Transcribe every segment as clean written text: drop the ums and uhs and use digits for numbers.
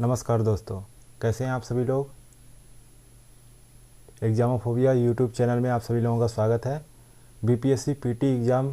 नमस्कार दोस्तों, कैसे हैं आप सभी लोग। एग्जामोफोबिया यूट्यूब चैनल में आप सभी लोगों का स्वागत है। BPSC PT exam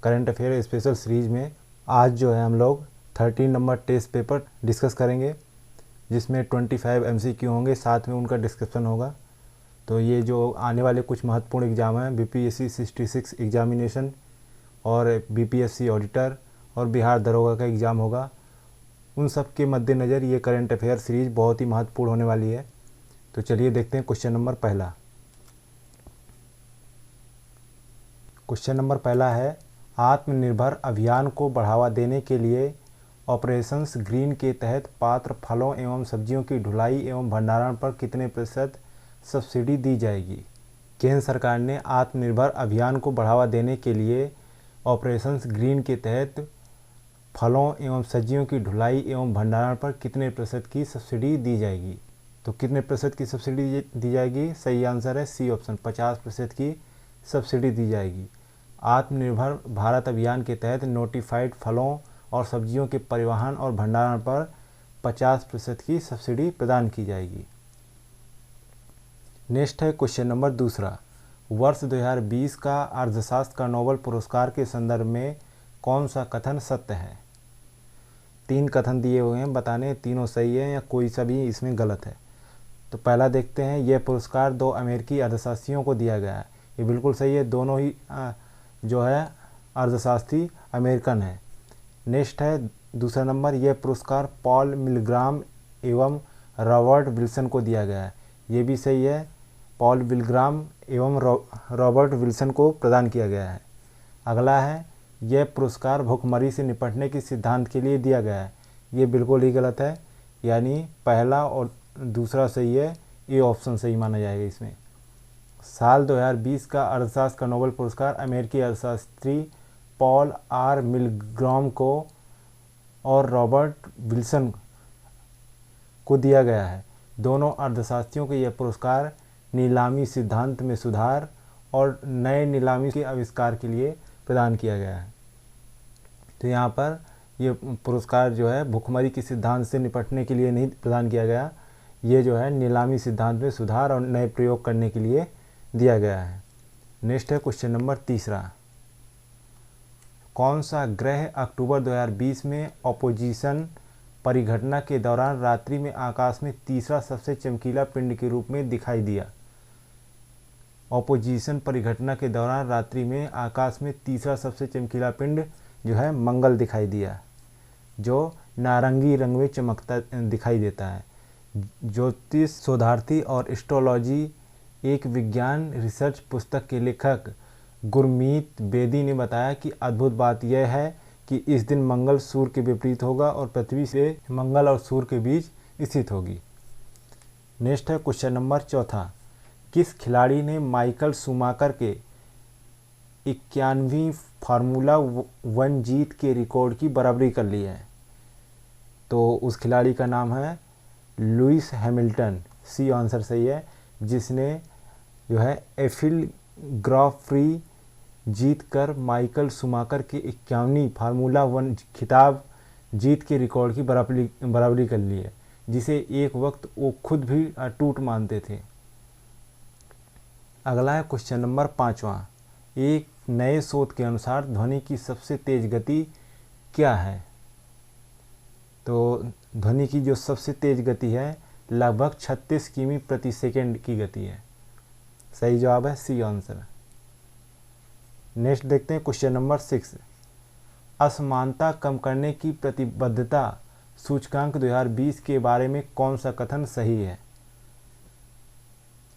current affair special series में आज जो है हम लोग 13 नंबर टेस्ट पेपर डिस्कस करेंगे, जिसमें 25 एमसीक्यू होंगे, साथ में उनका डिस्क्रिप्शन होगा। तो ये जो आने वाले कुछ महत्वपूर्ण एग्ज़ाम हैं, बीपीएससी 66 एग्जामिनेशन और बीपीएससी ऑडिटर और बिहार दरोगा का एग्ज़ाम होगा, उन सब के मद्देनज़र ये करंट अफेयर सीरीज़ बहुत ही महत्वपूर्ण होने वाली है। तो चलिए देखते हैं क्वेश्चन नंबर पहला। क्वेश्चन नंबर पहला है, आत्मनिर्भर अभियान को बढ़ावा देने के लिए ऑपरेशंस ग्रीन के तहत पात्र फलों एवं सब्जियों की ढुलाई एवं भंडारण पर कितने प्रतिशत सब्सिडी दी जाएगी। केंद्र सरकार ने आत्मनिर्भर अभियान को बढ़ावा देने के लिए ऑपरेशंस ग्रीन के तहत फलों एवं सब्जियों की ढुलाई एवं भंडारण पर कितने प्रतिशत की सब्सिडी दी जाएगी। तो कितने प्रतिशत की सब्सिडी दी जाएगी? सही आंसर है सी ऑप्शन, 50% की सब्सिडी दी जाएगी। आत्मनिर्भर भारत अभियान के तहत नोटिफाइड फलों और सब्जियों के परिवहन और भंडारण पर 50% की सब्सिडी प्रदान की जाएगी। नेक्स्ट है क्वेश्चन नंबर दूसरा, वर्ष 2020 का अर्थशास्त्र का नोबेल पुरस्कार के संदर्भ में कौन सा कथन सत्य है। 3 कथन दिए हुए हैं, बताने तीनों सही है या कोई सा भी इसमें गलत है। तो पहला देखते हैं, यह पुरस्कार 2 अमेरिकी अर्थशास्त्रियों को दिया गया है। ये बिल्कुल सही है, दोनों ही जो है अर्थशास्त्री अमेरिकन है। नेक्स्ट है दूसरा नंबर, यह पुरस्कार पॉल मिलग्राम एवं रॉबर्ट विल्सन को दिया गया है। ये भी सही है, पॉल मिलग्राम एवं रॉबर्ट विल्सन को प्रदान किया गया है। अगला है, यह पुरस्कार भुखमरी से निपटने के सिद्धांत के लिए दिया गया है। ये बिल्कुल ही गलत है, यानी पहला और दूसरा सही है, ए ऑप्शन सही माना जाएगा इसमें। साल 2020 का अर्थशास्त्र का नोबेल पुरस्कार अमेरिकी अर्थशास्त्री पॉल आर मिलग्राम को और रॉबर्ट विल्सन को दिया गया है। दोनों अर्थशास्त्रियों को यह पुरस्कार नीलामी सिद्धांत में सुधार और नए नीलामी के आविष्कार के लिए प्रदान किया गया है। तो यहाँ पर ये पुरस्कार जो है भुखमरी के सिद्धांत से निपटने के लिए नहीं प्रदान किया गया, ये जो है नीलामी सिद्धांत में सुधार और नए प्रयोग करने के लिए दिया गया है। नेक्स्ट है क्वेश्चन नंबर तीसरा, कौन सा ग्रह अक्टूबर 2020 में ऑपोजिशन परिघटना के दौरान रात्रि में आकाश में तीसरा सबसे चमकीला पिंड के रूप में दिखाई दिया। ऑपोजिशन परिघटना के दौरान रात्रि में आकाश में तीसरा सबसे चमकीला पिंड जो है मंगल दिखाई दिया, जो नारंगी रंग में चमकता दिखाई देता है। ज्योतिष शोधार्थी और एस्ट्रोलॉजी एक विज्ञान रिसर्च पुस्तक के लेखक गुरमीत बेदी ने बताया कि अद्भुत बात यह है कि इस दिन मंगल सूर्य के विपरीत होगा और पृथ्वी से मंगल और सूर्य के बीच स्थित होगी। नेक्स्ट है क्वेश्चन नंबर चौथा, किस खिलाड़ी ने माइकल शूमाकर के 91वीं फार्मूला 1 जीत के रिकॉर्ड की बराबरी कर ली है। तो उस खिलाड़ी का नाम है लुइस हैमिल्टन, सी आंसर सही है, जिसने जो है एफिल ग्राफ फ्री जीत कर माइकल शूमाकर के 51वीं फार्मूला 1 खिताब जीत के रिकॉर्ड की बराबरी कर ली है, जिसे एक वक्त वो खुद भी अटूट मानते थे। अगला है क्वेश्चन नंबर 5वां, एक नए शोध के अनुसार ध्वनि की सबसे तेज गति क्या है। तो ध्वनि की जो सबसे तेज गति है लगभग 36 किमी प्रति सेकंड की गति है। सही जवाब है सी आंसर। नेक्स्ट देखते हैं क्वेश्चन नंबर 6, असमानता कम करने की प्रतिबद्धता सूचकांक 2020 के बारे में कौन सा कथन सही है।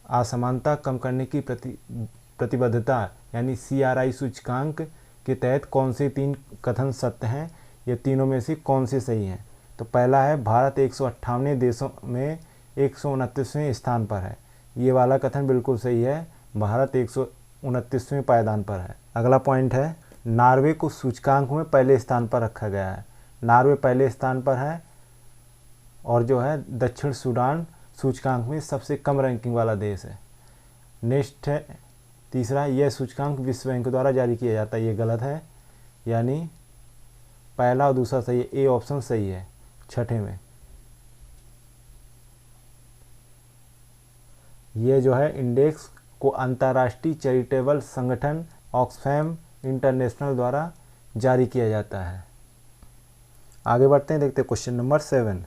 असमानता कम करने की प्रतिबद्धता यानी CRI सूचकांक के तहत कौन से 3 कथन सत्य हैं, ये तीनों में से कौन से सही हैं। तो पहला है, भारत 158वें देशों में 129वें स्थान पर है। ये वाला कथन बिल्कुल सही है, भारत 129वें पायदान पर है। अगला पॉइंट है, नॉर्वे को सूचकांक में पहले स्थान पर रखा गया है। नॉर्वे पहले स्थान पर है और जो है दक्षिण सूडान सूचकांक में सबसे कम रैंकिंग वाला देश है। नेक्स्ट है तीसरा, यह सूचकांक विश्व बैंक द्वारा जारी किया जाता है। ये गलत है, यानी पहला और दूसरा सही है, ए ऑप्शन सही है छठे में। ये जो है इंडेक्स को अंतर्राष्ट्रीय चैरिटेबल संगठन ऑक्सफैम इंटरनेशनल द्वारा जारी किया जाता है। आगे बढ़ते हैं, देखते हैं क्वेश्चन नंबर 7।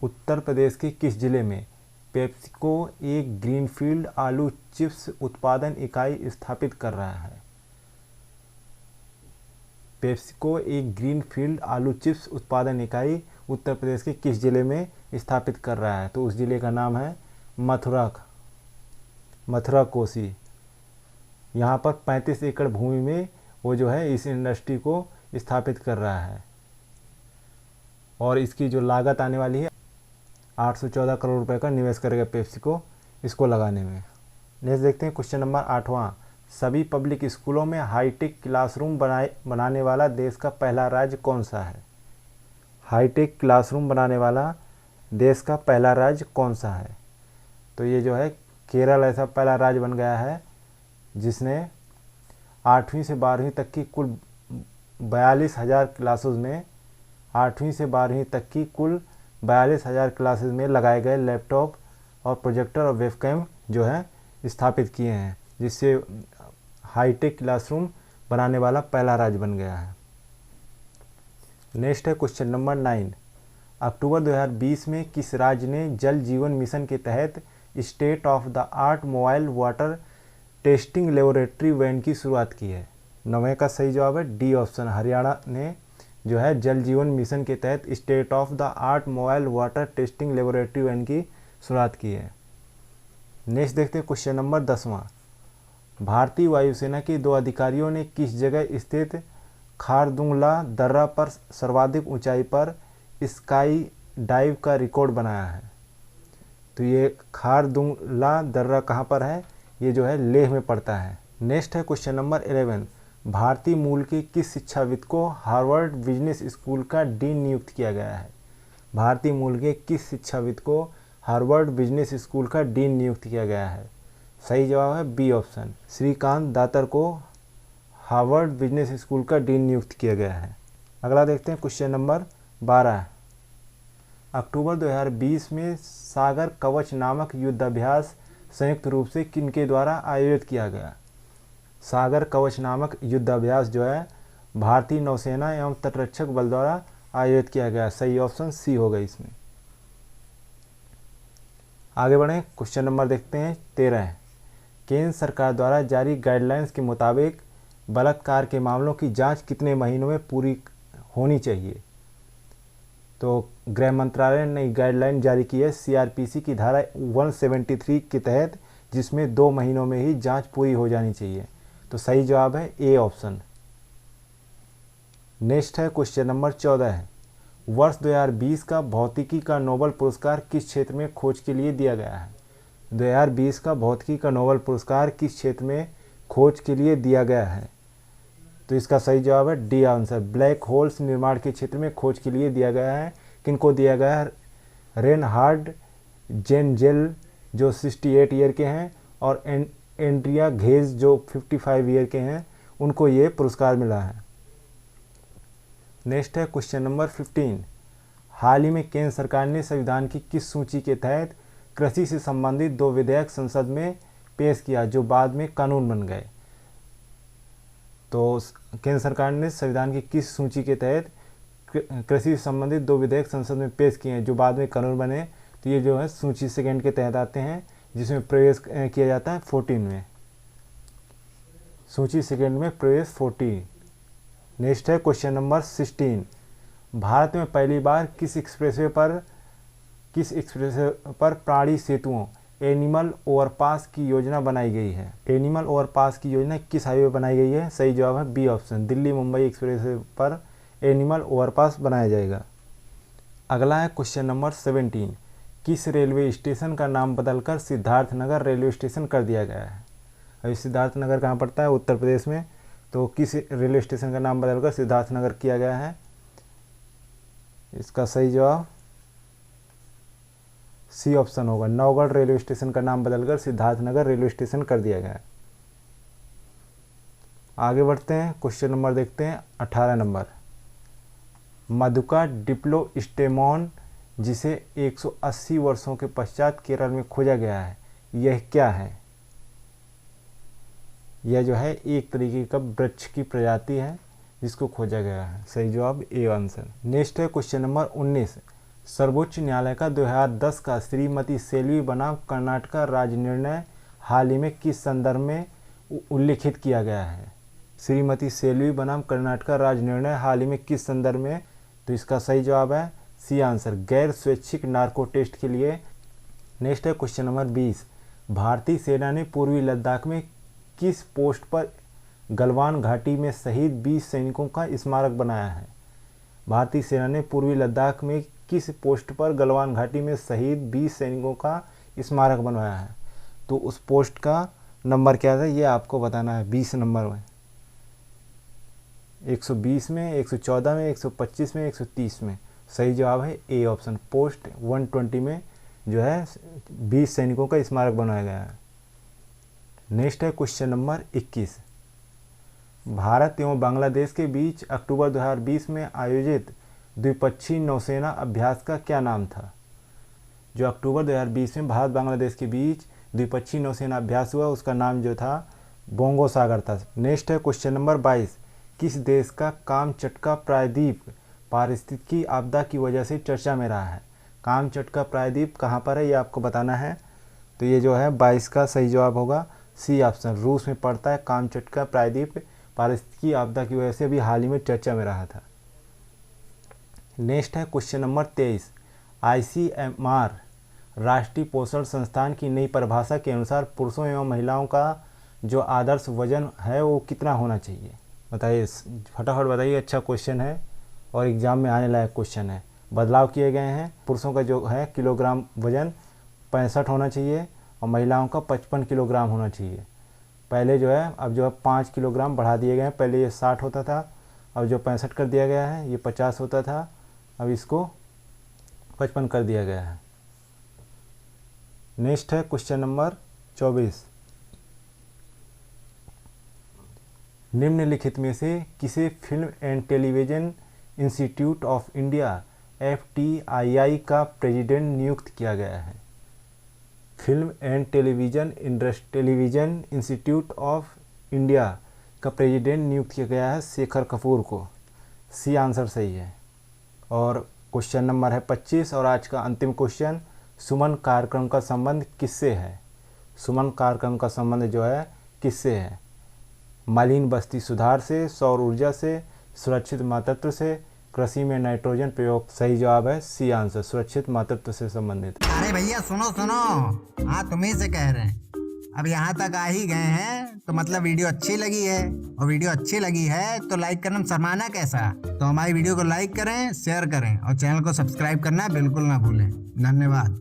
उत्तर प्रदेश के किस जिले में पेप्सिको एक ग्रीनफील्ड आलू चिप्स उत्पादन इकाई स्थापित कर रहा है? पेप्सिको एक ग्रीनफील्ड आलू चिप्स उत्पादन इकाई उत्तर प्रदेश के किस जिले में स्थापित कर रहा है? तो उस जिले का नाम है मथुरा कोसी। यहाँ पर 35 एकड़ भूमि में वो जो है इस इंडस्ट्री को स्थापित कर रहा है और इसकी जो लागत आने वाली है 814 करोड़ रुपए का निवेश करेगा पेप्सिको इसको लगाने में। नेक्स्ट देखते हैं क्वेश्चन नंबर 8वां। सभी पब्लिक स्कूलों में हाईटेक क्लासरूम बनाने वाला देश का पहला राज्य कौन सा है? हाईटेक क्लासरूम बनाने वाला देश का पहला राज्य कौन सा है? तो ये जो है केरल ऐसा पहला राज्य बन गया है जिसने 8वीं से 12वीं तक की कुल 42,000 क्लासेस में 8वीं से 12वीं तक की कुल 42,000 क्लासेस में लगाए गए लैपटॉप और प्रोजेक्टर और वेबकैम जो है स्थापित किए हैं, जिससे हाईटेक क्लासरूम बनाने वाला पहला राज्य बन गया है। नेक्स्ट है क्वेश्चन नंबर 9। अक्टूबर 2020 में किस राज्य ने जल जीवन मिशन के तहत state of the art mobile water testing laboratory van की शुरुआत की है? 9वें का सही जवाब है डी ऑप्शन, हरियाणा ने जो है जल जीवन मिशन के तहत state of the art mobile water testing laboratory van की शुरुआत की है। नेक्स्ट देखते हैं क्वेश्चन नंबर 10वां। भारतीय वायुसेना के 2 अधिकारियों ने किस जगह स्थित खारदुंगला दर्रा पर सर्वाधिक ऊंचाई पर स्काई डाइव का रिकॉर्ड बनाया है? तो ये खारदुंगला दर्रा कहाँ पर है? ये जो है लेह में पड़ता है। नेक्स्ट है क्वेश्चन नंबर 11। भारतीय मूल के किस शिक्षाविद को हार्वर्ड बिजनेस स्कूल का डीन नियुक्त किया गया है? भारतीय मूल के किस शिक्षाविद को हार्वर्ड बिजनेस स्कूल का डीन नियुक्त किया गया है? सही जवाब है बी ऑप्शन, श्रीकांत दातर को हार्वर्ड बिजनेस स्कूल का डीन नियुक्त किया गया है। अगला देखते हैं क्वेश्चन नंबर 12। अक्टूबर 2020 में सागर कवच नामक युद्धाभ्यास संयुक्त रूप से किनके द्वारा आयोजित किया गया? सागर कवच नामक युद्धाभ्यास जो है भारतीय नौसेना एवं तटरक्षक बल द्वारा आयोजित किया गया। सही ऑप्शन सी होगा इसमें। आगे बढ़ें, क्वेश्चन नंबर देखते हैं 13। केंद्र सरकार द्वारा जारी गाइडलाइंस के मुताबिक बलात्कार के मामलों की जांच कितने महीनों में पूरी होनी चाहिए? तो गृह मंत्रालय ने गाइडलाइन जारी की है सीआरपीसी की धारा 173 के तहत, जिसमें 2 महीनों में ही जांच पूरी हो जानी चाहिए। तो सही जवाब है ए ऑप्शन। नेक्स्ट है क्वेश्चन नंबर 14 है। वर्ष 2020 का भौतिकी का नोबेल पुरस्कार किस क्षेत्र में खोज के लिए दिया गया है? 2020 का भौतिकी का नोबेल पुरस्कार किस क्षेत्र में खोज के लिए दिया गया है? तो इसका सही जवाब है डी आंसर, ब्लैक होल्स निर्माण के क्षेत्र में खोज के लिए दिया गया है। किनको दिया गया है? रेनहार्ड जेनजेल जो 68 ईयर के हैं और एंड्रिया घेज जो 55 ईयर के हैं, उनको ये पुरस्कार मिला है। नेक्स्ट है क्वेश्चन नंबर 15। हाल ही में केंद्र सरकार ने संविधान की किस सूची के तहत कृषि से संबंधित 2 विधेयक संसद में पेश किया जो बाद में कानून बन गए? तो केंद्र सरकार ने संविधान की किस सूची के तहत कृषि से संबंधित 2 विधेयक संसद में पेश किए हैं जो बाद में कानून बने? तो ये जो है सूची सेकंड के तहत आते हैं, जिसमें प्रवेश किया जाता है 14 में। सूची सेकंड में प्रवेश 14। नेक्स्ट है क्वेश्चन नंबर 16। भारत में पहली बार किस एक्सप्रेसवे पर प्राणी सेतुओं एनिमल ओवरपास की योजना बनाई गई है? एनिमल ओवरपास की योजना किस हाईवे बनाई गई है? सही जवाब है B option, Delhi Mumbai expressway पर एनिमल ओवरपास बनाया जाएगा। अगला है क्वेश्चन नंबर 17। किस रेलवे स्टेशन का नाम बदलकर सिद्धार्थनगर रेलवे स्टेशन कर दिया गया है? अभी सिद्धार्थनगर कहाँ पड़ता है? उत्तर प्रदेश में। तो किस रेलवे स्टेशन का नाम बदलकर सिद्धार्थनगर किया गया है? इसका सही जवाब सी ऑप्शन होगा, नौगढ़ रेलवे स्टेशन का नाम बदलकर सिद्धार्थनगर रेलवे स्टेशन कर दिया गया है। आगे बढ़ते हैं, क्वेश्चन नंबर देखते हैं 18 नंबर। मधुका डिप्लोस्टेमॉन जिसे 180 वर्षों के पश्चात केरल में खोजा गया है, यह क्या है? यह जो है एक तरीके का वृक्ष की प्रजाति है जिसको खोजा गया है। सही जवाब ए आंसर। नेक्स्ट है क्वेश्चन नंबर 19। सर्वोच्च न्यायालय का 2010 का श्रीमती सेल्वी बनाम कर्नाटक राज्य निर्णय हाल ही में किस संदर्भ में उल्लिखित किया गया है? श्रीमती सेल्वी बनाम कर्नाटक राज्य निर्णय हाल ही में किस संदर्भ में? तो इसका सही जवाब है सी आंसर, गैर स्वैच्छिक नार्को टेस्ट के लिए। नेक्स्ट है क्वेश्चन नंबर 20। भारतीय सेना ने पूर्वी लद्दाख में किस पोस्ट पर गलवान घाटी में शहीद 20 सैनिकों का स्मारक बनाया है? भारतीय सेना ने पूर्वी लद्दाख में किस पोस्ट पर गलवान घाटी में शहीद 20 सैनिकों का स्मारक बनवाया है? तो उस पोस्ट का नंबर क्या था ये आपको बताना है। 20 नंबर में, 120 में, 114 में, 125 में, 130 में। सही जवाब है ए ऑप्शन, पोस्ट 120 में जो है 20 सैनिकों का स्मारक बनाया गया है। नेक्स्ट है क्वेश्चन नंबर 21। भारत एवं बांग्लादेश के बीच अक्टूबर 2020 में आयोजित द्विपक्षीय नौसेना अभ्यास का क्या नाम था? जो अक्टूबर 2020 में भारत बांग्लादेश के बीच द्विपक्षीय नौसेना अभ्यास हुआ उसका नाम जो था बोंगो सागर था। नेक्स्ट है क्वेश्चन नंबर 22। किस देश का कामचटका प्रायद्वीप पारिस्थितिकी आपदा की वजह से चर्चा में रहा है? कामचटका प्रायद्वीप कहाँ पर है ये आपको बताना है। तो ये जो है 22 का सही जवाब होगा सी ऑप्शन, रूस में पड़ता है कामचटका प्रायद्वीप, पारिस्थितिकी आपदा की वजह से अभी हाल ही में चर्चा में रहा था। नेक्स्ट है क्वेश्चन नंबर 23। ICMR राष्ट्रीय पोषण संस्थान की नई परिभाषा के अनुसार पुरुषों एवं महिलाओं का जो आदर्श वजन है वो कितना होना चाहिए? बताइए, फटाफट बताइए। अच्छा क्वेश्चन है और एग्जाम में आने लायक क्वेश्चन है। बदलाव किए गए हैं। पुरुषों का जो है किलोग्राम वजन 65 होना चाहिए और महिलाओं का 55 किलोग्राम होना चाहिए। पहले जो है अब जो है 5 किलोग्राम बढ़ा दिए गए हैं। पहले ये 60 होता था, अब जो 65 कर दिया गया है। ये 50 होता था, अब इसको 55 कर दिया गया है। नेक्स्ट है क्वेश्चन नंबर 24। निम्नलिखित में से किसे film and television institute of India FTII का प्रेसिडेंट नियुक्त किया गया है? Film and television institute of India का प्रेसिडेंट नियुक्त किया गया है शेखर कपूर को। सी आंसर सही है। और क्वेश्चन नंबर है 25 और आज का अंतिम क्वेश्चन। सुमन कार्यक्रम का संबंध किससे है? सुमन कार्यक्रम का संबंध जो है किससे है? मलिन बस्ती सुधार से, सौर ऊर्जा से, सुरक्षित मातृत्व से, कृषि में नाइट्रोजन प्रयोग। सही जवाब है सी आंसर, सुरक्षित मातृत्व से संबंधित। अरे भैया सुनो सुनो, हाँ तुम्ही से कह रहे हैं। अब यहाँ तक आ ही गए हैं तो मतलब वीडियो अच्छी लगी है, और वीडियो अच्छी लगी है तो लाइक करना शर्माना कैसा? तो हमारी वीडियो को लाइक करें, शेयर करें और चैनल को सब्सक्राइब करना बिल्कुल ना भूलें। धन्यवाद।